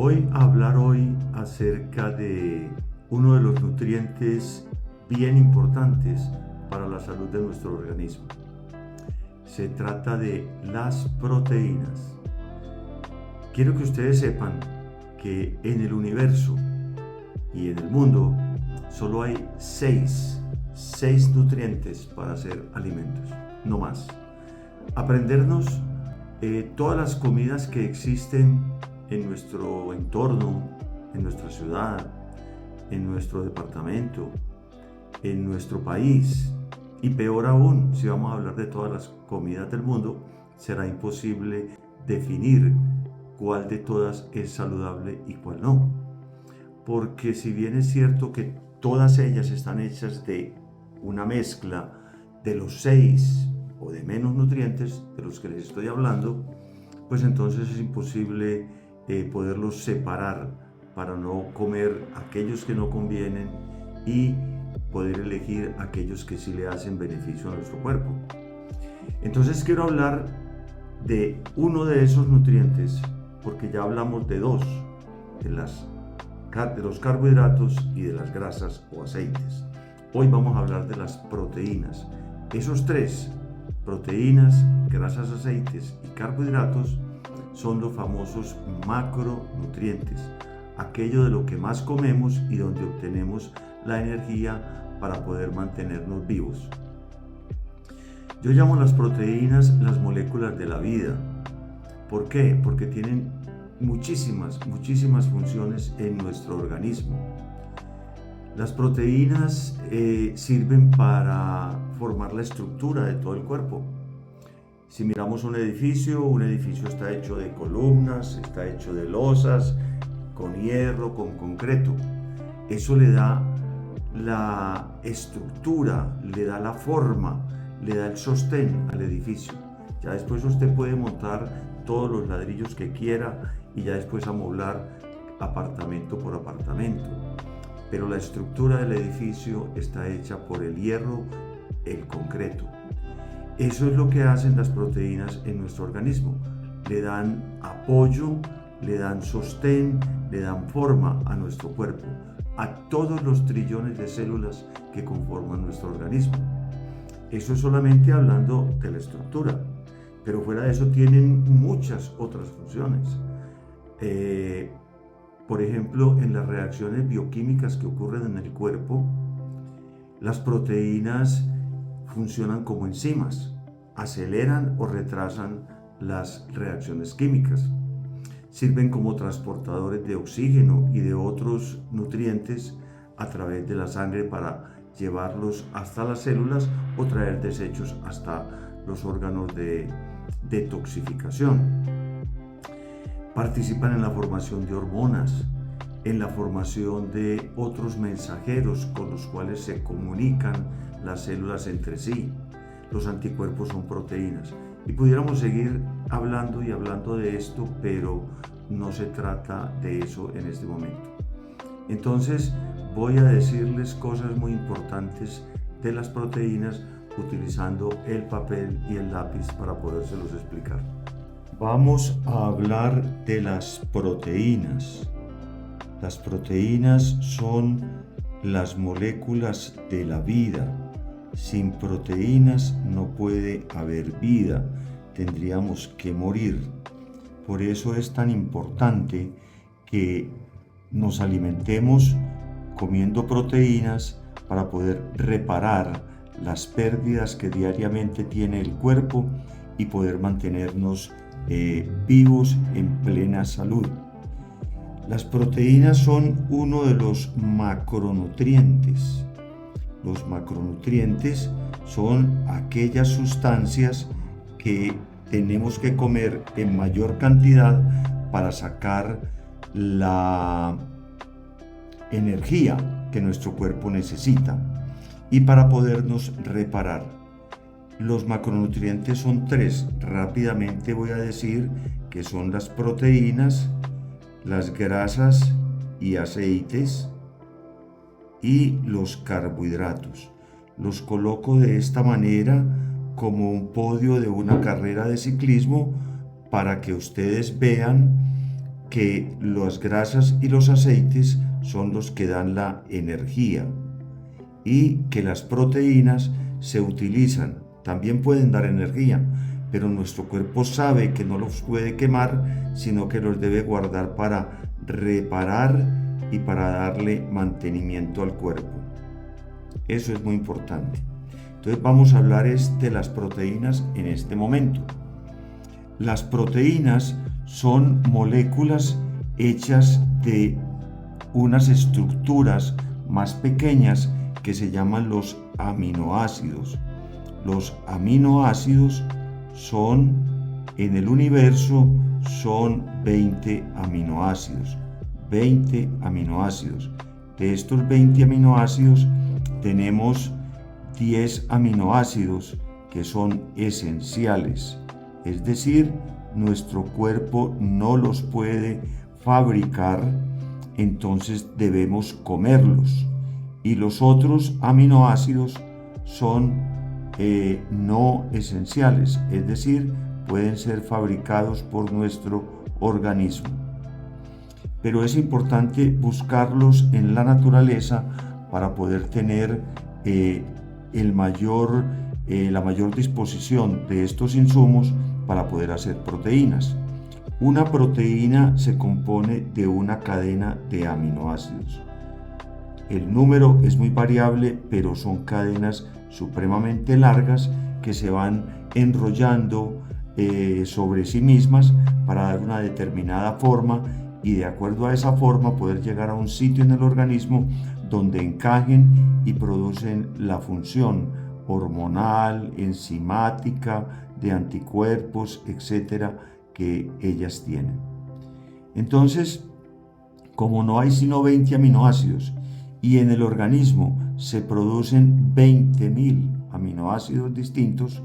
Voy a hablar hoy acerca de uno de los nutrientes bien importantes para la salud de nuestro organismo. Se trata de las proteínas. Quiero que ustedes sepan que en el universo y en el mundo solo hay seis nutrientes para hacer alimentos, no más. Aprendernos todas las comidas que existen en nuestro entorno, en nuestra ciudad, en nuestro departamento, en nuestro país, y peor aún, si vamos a hablar de todas las comidas del mundo, será imposible definir cuál de todas es saludable y cuál no. Porque si bien es cierto que todas ellas están hechas de una mezcla de los 6 o de menos nutrientes de los que les estoy hablando, pues entonces es imposible poderlos separar para no comer aquellos que no convienen y poder elegir aquellos que sí le hacen beneficio a nuestro cuerpo. Entonces quiero hablar de uno de esos nutrientes, porque ya hablamos de dos, de los carbohidratos y de las grasas o aceites. Hoy vamos a hablar de las proteínas. Esos tres, proteínas, grasas, aceites y carbohidratos, son los famosos macronutrientes, aquello de lo que más comemos y donde obtenemos la energía para poder mantenernos vivos. Yo llamo las proteínas las moléculas de la vida. ¿Por qué? Porque tienen muchísimas funciones en nuestro organismo. Las proteínas sirven para formar la estructura de todo el cuerpo. Si miramos un edificio está hecho de columnas, está hecho de losas, con hierro, con concreto. Eso le da la estructura, le da la forma, le da el sostén al edificio. Ya después usted puede montar todos los ladrillos que quiera y ya después amoblar apartamento por apartamento. Pero la estructura del edificio está hecha por el hierro, el concreto. Eso es lo que hacen las proteínas en nuestro organismo. Le dan apoyo, le dan sostén, le dan forma a nuestro cuerpo, a todos los trillones de células que conforman nuestro organismo. Eso es solamente hablando de la estructura, pero fuera de eso tienen muchas otras funciones. Por ejemplo, en las reacciones bioquímicas que ocurren en el cuerpo, las proteínas funcionan como enzimas, aceleran o retrasan las reacciones químicas. Sirven como transportadores de oxígeno y de otros nutrientes a través de la sangre para llevarlos hasta las células o traer desechos hasta los órganos de detoxificación. Participan en la formación de hormonas, en la formación de otros mensajeros con los cuales se comunican las células entre sí. Los anticuerpos son proteínas. Y pudiéramos seguir hablando y hablando de esto, pero no se trata de eso en este momento. Entonces voy a decirles cosas muy importantes de las proteínas utilizando el papel y el lápiz para podérselos explicar. Vamos a hablar de las proteínas. Las proteínas son las moléculas de la vida. Sin proteínas no puede haber vida, tendríamos que morir. Por eso es tan importante que nos alimentemos comiendo proteínas para poder reparar las pérdidas que diariamente tiene el cuerpo y poder mantenernos vivos en plena salud. Las proteínas son uno de los macronutrientes. Los macronutrientes son aquellas sustancias que tenemos que comer en mayor cantidad para sacar la energía que nuestro cuerpo necesita y para podernos reparar. Los macronutrientes son tres. Rápidamente voy a decir que son las proteínas, las grasas y aceites y los carbohidratos. Los coloco de esta manera como un podio de una carrera de ciclismo para que ustedes vean que las grasas y los aceites son los que dan la energía y que las proteínas se utilizan, también pueden dar energía, pero nuestro cuerpo sabe que no los puede quemar, sino que los debe guardar para reparar y para darle mantenimiento al cuerpo. Eso es muy importante. Entonces vamos a hablar de las proteínas en este momento. Las proteínas son moléculas hechas de unas estructuras más pequeñas que se llaman los aminoácidos. Los aminoácidos en el universo son 20 aminoácidos. 20 aminoácidos. De estos 20 aminoácidos tenemos 10 aminoácidos que son esenciales. Es decir, nuestro cuerpo no los puede fabricar, entonces debemos comerlos. Y los otros aminoácidos son no esenciales, es decir, pueden ser fabricados por nuestro organismo. Pero es importante buscarlos en la naturaleza para poder tener la mayor disposición de estos insumos para poder hacer proteínas. Una proteína se compone de una cadena de aminoácidos. El número es muy variable, pero son cadenas supremamente largas que se van enrollando sobre sí mismas para dar una determinada forma y de acuerdo a esa forma poder llegar a un sitio en el organismo donde encajen y producen la función hormonal, enzimática, de anticuerpos, etcétera, que ellas tienen. Entonces, como no hay sino 20 aminoácidos y en el organismo se producen 20.000 aminoácidos distintos,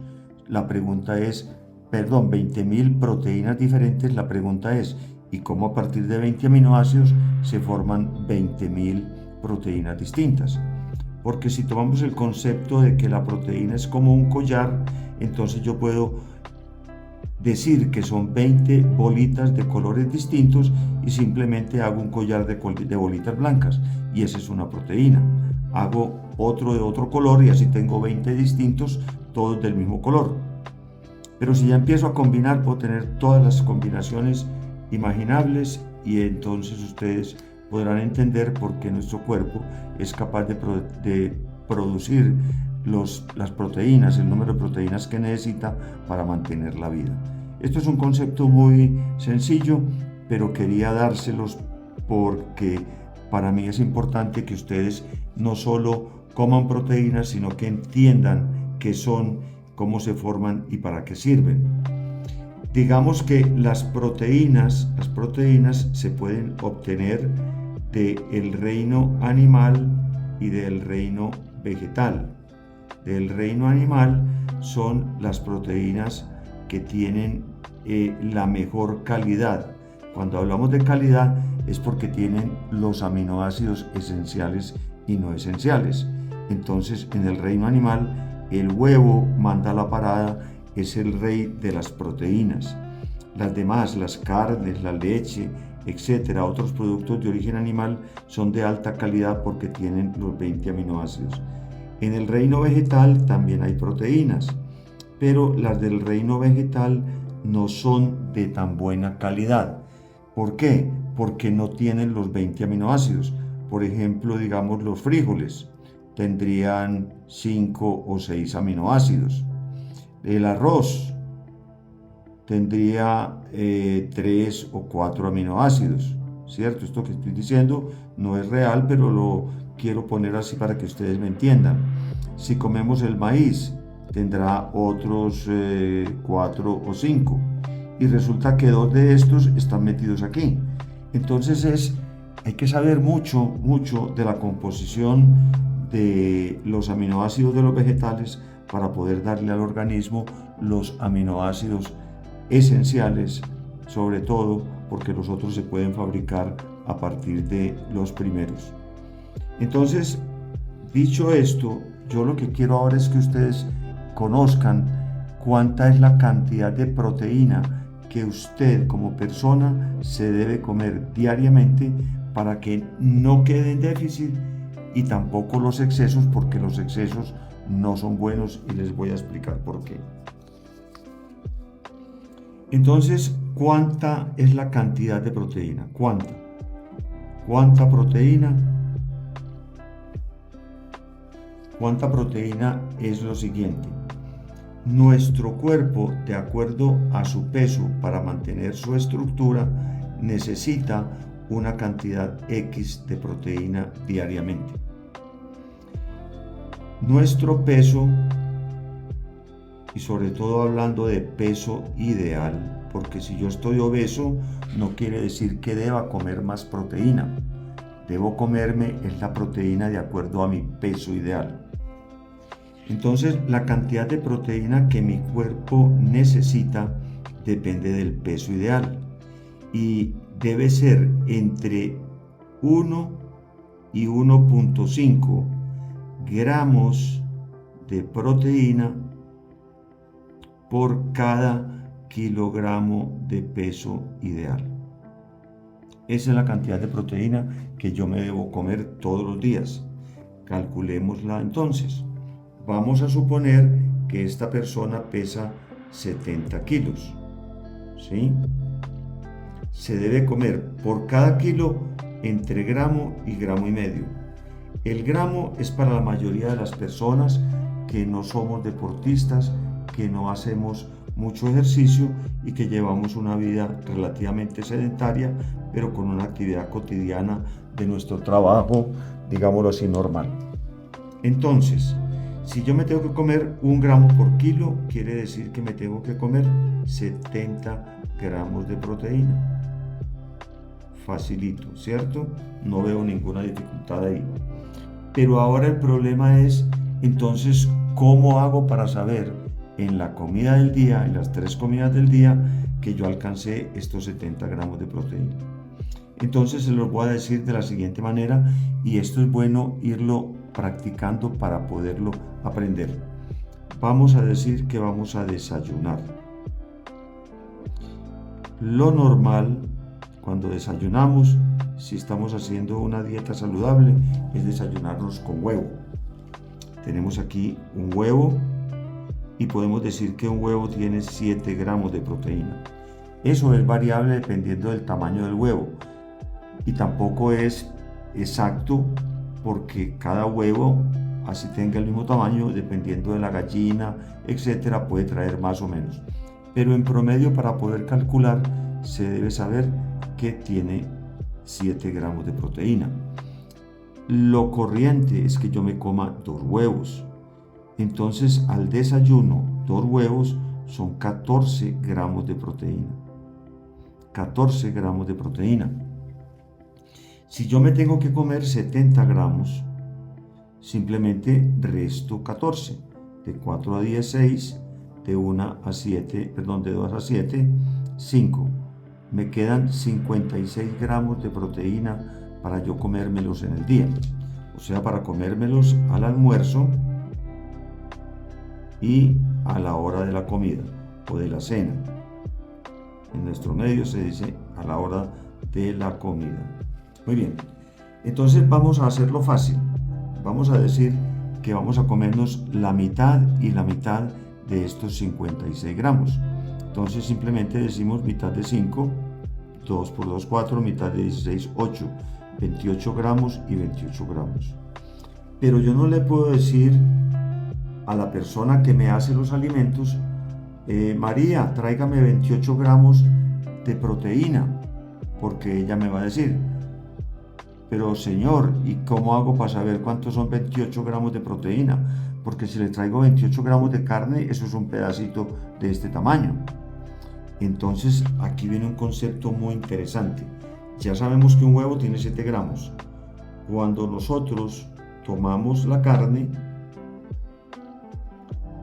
la pregunta es, 20.000 proteínas diferentes, la pregunta es, ¿y cómo a partir de 20 aminoácidos se forman 20.000 proteínas distintas? Porque si tomamos el concepto de que la proteína es como un collar, entonces yo puedo decir que son 20 bolitas de colores distintos y simplemente hago un collar de bolitas blancas y esa es una proteína. Hago otro de otro color y así tengo 20 distintos, todos del mismo color. Pero si ya empiezo a combinar, puedo tener todas las combinaciones imaginables y entonces ustedes podrán entender por qué nuestro cuerpo es capaz de producir las proteínas, el número de proteínas que necesita para mantener la vida. Esto es un concepto muy sencillo, pero quería dárselos porque para mí es importante que ustedes no solo coman proteínas, sino que entiendan qué son, cómo se forman y para qué sirven. Digamos que las proteínas se pueden obtener del reino animal y del reino vegetal. Del reino animal son las proteínas que tienen la mejor calidad. Cuando hablamos de calidad es porque tienen los aminoácidos esenciales y no esenciales. Entonces, en el reino animal, el huevo manda la parada, es el rey de las proteínas. Las demás, las carnes, la leche, etcétera, otros productos de origen animal son de alta calidad porque tienen los 20 aminoácidos. En el reino vegetal también hay proteínas, pero las del reino vegetal no son de tan buena calidad. ¿Por qué? Porque no tienen los 20 aminoácidos. Por ejemplo, digamos los frijoles tendrían 5 o 6 aminoácidos. El arroz tendría 3 o 4 aminoácidos, ¿cierto? Esto que estoy diciendo no es real, pero lo quiero poner así para que ustedes me entiendan. Si comemos el maíz, tendrá otros 4 o 5 y resulta que 2 de estos están metidos aquí. Entonces hay que saber mucho de la composición de los aminoácidos de los vegetales para poder darle al organismo los aminoácidos esenciales, sobre todo porque los otros se pueden fabricar a partir de los primeros. Entonces, dicho esto, yo lo que quiero ahora es que ustedes conozcan cuánta es la cantidad de proteína que usted como persona se debe comer diariamente para que no quede en déficit, y tampoco los excesos, porque los excesos no son buenos y les voy a explicar por qué. Entonces, ¿cuánta es la cantidad de proteína? ¿Cuánta proteína? ¿Cuánta proteína es lo siguiente? Nuestro cuerpo, de acuerdo a su peso para mantener su estructura, necesita una cantidad X de proteína diariamente. Nuestro peso, y sobre todo hablando de peso ideal, porque si yo estoy obeso no quiere decir que deba comer más proteína. Debo comerme la proteína de acuerdo a mi peso ideal. Entonces, la cantidad de proteína que mi cuerpo necesita depende del peso ideal y debe ser entre 1 y 1.5 gramos de proteína por cada kilogramo de peso ideal. Esa es la cantidad de proteína que yo me debo comer todos los días. Calculémosla entonces. Vamos a suponer que esta persona pesa 70 kilos, ¿sí? Se debe comer por cada kilo entre gramo y gramo y medio. El gramo es para la mayoría de las personas que no somos deportistas, que no hacemos mucho ejercicio y que llevamos una vida relativamente sedentaria, pero con una actividad cotidiana de nuestro trabajo, digámoslo así, normal. Entonces, si yo me tengo que comer 1 gramo por kilo, quiere decir que me tengo que comer 70 gramos de proteína. Facilito, ¿cierto? No veo ninguna dificultad ahí. Pero ahora el problema es, entonces, ¿cómo hago para saber en la comida del día, en las 3 comidas del día, que yo alcancé estos 70 gramos de proteína? Entonces se los voy a decir de la siguiente manera, y esto es bueno irlo practicando para poderlo aprender. Vamos a decir que vamos a desayunar. Lo normal cuando desayunamos, si estamos haciendo una dieta saludable, es desayunarnos con huevo. Tenemos aquí un huevo y podemos decir que un huevo tiene 7 gramos de proteína. Eso es variable dependiendo del tamaño del huevo y tampoco es exacto, porque cada huevo, así tenga el mismo tamaño, dependiendo de la gallina, etcétera, puede traer más o menos. Pero en promedio, para poder calcular, se debe saber que tiene 7 gramos de proteína. Lo corriente es que yo me coma 2 huevos. Entonces, al desayuno, 2 huevos son 14 gramos de proteína. 14 gramos de proteína. Si yo me tengo que comer 70 gramos, simplemente resto 14. De 4 a 10, 6. De 1 a 7, perdón, de 2 a 7, 5. Me quedan 56 gramos de proteína para yo comérmelos en el día. O sea, para comérmelos al almuerzo y a la hora de la comida o de la cena. En nuestro medio se dice a la hora de la comida. Muy bien, entonces vamos a hacerlo fácil. Vamos a decir que vamos a comernos la mitad y la mitad de estos 56 gramos. Entonces simplemente decimos mitad de 5, 2 por 2, 4, mitad de 16, 8, 28 gramos y 28 gramos. Pero yo no le puedo decir a la persona que me hace los alimentos, María, tráigame 28 gramos de proteína, porque ella me va a decir, pero señor, ¿y cómo hago para saber cuántos son 28 gramos de proteína? Porque si le traigo 28 gramos de carne, eso es un pedacito de este tamaño. Entonces aquí viene un concepto muy interesante. Ya sabemos que un huevo tiene 7 gramos. Cuando nosotros tomamos la carne,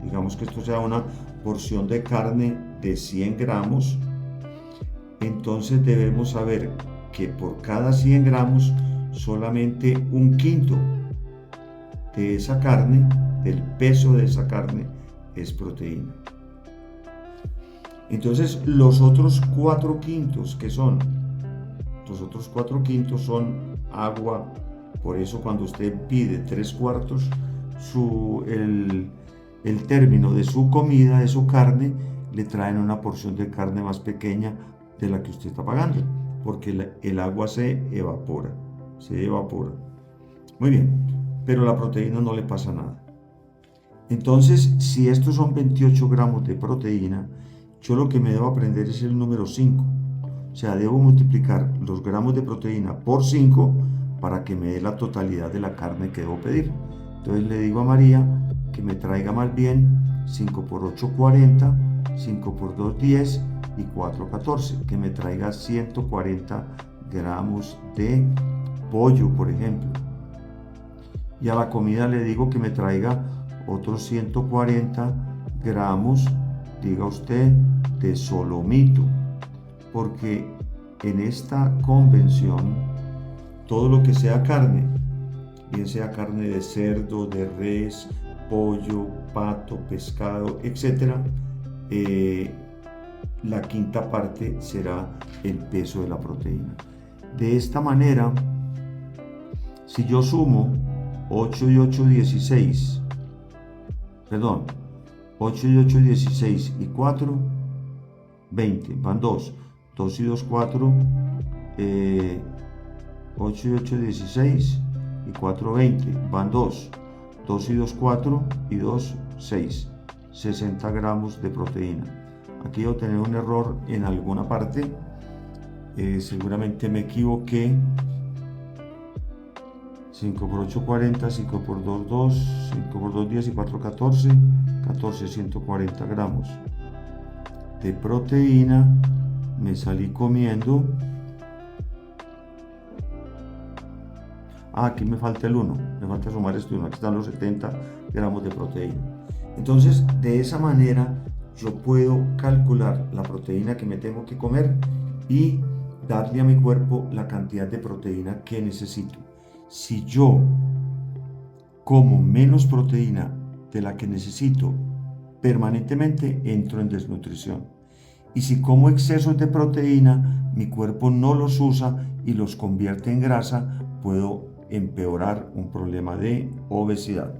digamos que esto sea una porción de carne de 100 gramos, entonces debemos saber que por cada 100 gramos solamente 1/5 de esa carne, del peso de esa carne, es proteína. Entonces los otros 4/5 que son, los otros 4/5 son agua. Por eso cuando usted pide 3/4, el término de su comida, de su carne, le traen una porción de carne más pequeña de la que usted está pagando, porque el agua se evapora. Muy bien, pero la proteína no le pasa nada. Entonces, si estos son 28 gramos de proteína, yo lo que me debo aprender es el número 5. O sea, debo multiplicar los gramos de proteína por 5 para que me dé la totalidad de la carne que debo pedir. Entonces le digo a María que me traiga más bien 5 por 8, 40, 5 por 2, 10 y 4, 14. Que me traiga 140 gramos de pollo, por ejemplo. Y a la comida le digo que me traiga otros 140 gramos, diga usted, de solomito. Porque en esta convención, todo lo que sea carne, bien sea carne de cerdo, de res, pollo, pato, pescado, etc., la quinta parte será el peso de la proteína. De esta manera, si yo sumo 8 y 8, 16, perdón, 8 y 8, 16 y 4, 20, van 2, 2 y 2, 4, 8 y 8, 16 y 4, 20, van 2, 2 y 2, 4 y 2, 6, 60 gramos de proteína. Aquí voy a tener un error en alguna parte, seguramente me equivoqué. 5 por 8, 40, 5 por 2, 2, 5 por 2, 10 y 4, 14, 14, 140 gramos de proteína. Me salí comiendo. Aquí me falta el 1, me falta sumar este 1, aquí están los 70 gramos de proteína. Entonces, de esa manera, yo puedo calcular la proteína que me tengo que comer y darle a mi cuerpo la cantidad de proteína que necesito. Si yo como menos proteína de la que necesito permanentemente, entro en desnutrición. Y si como excesos de proteína, mi cuerpo no los usa y los convierte en grasa, puedo empeorar un problema de obesidad.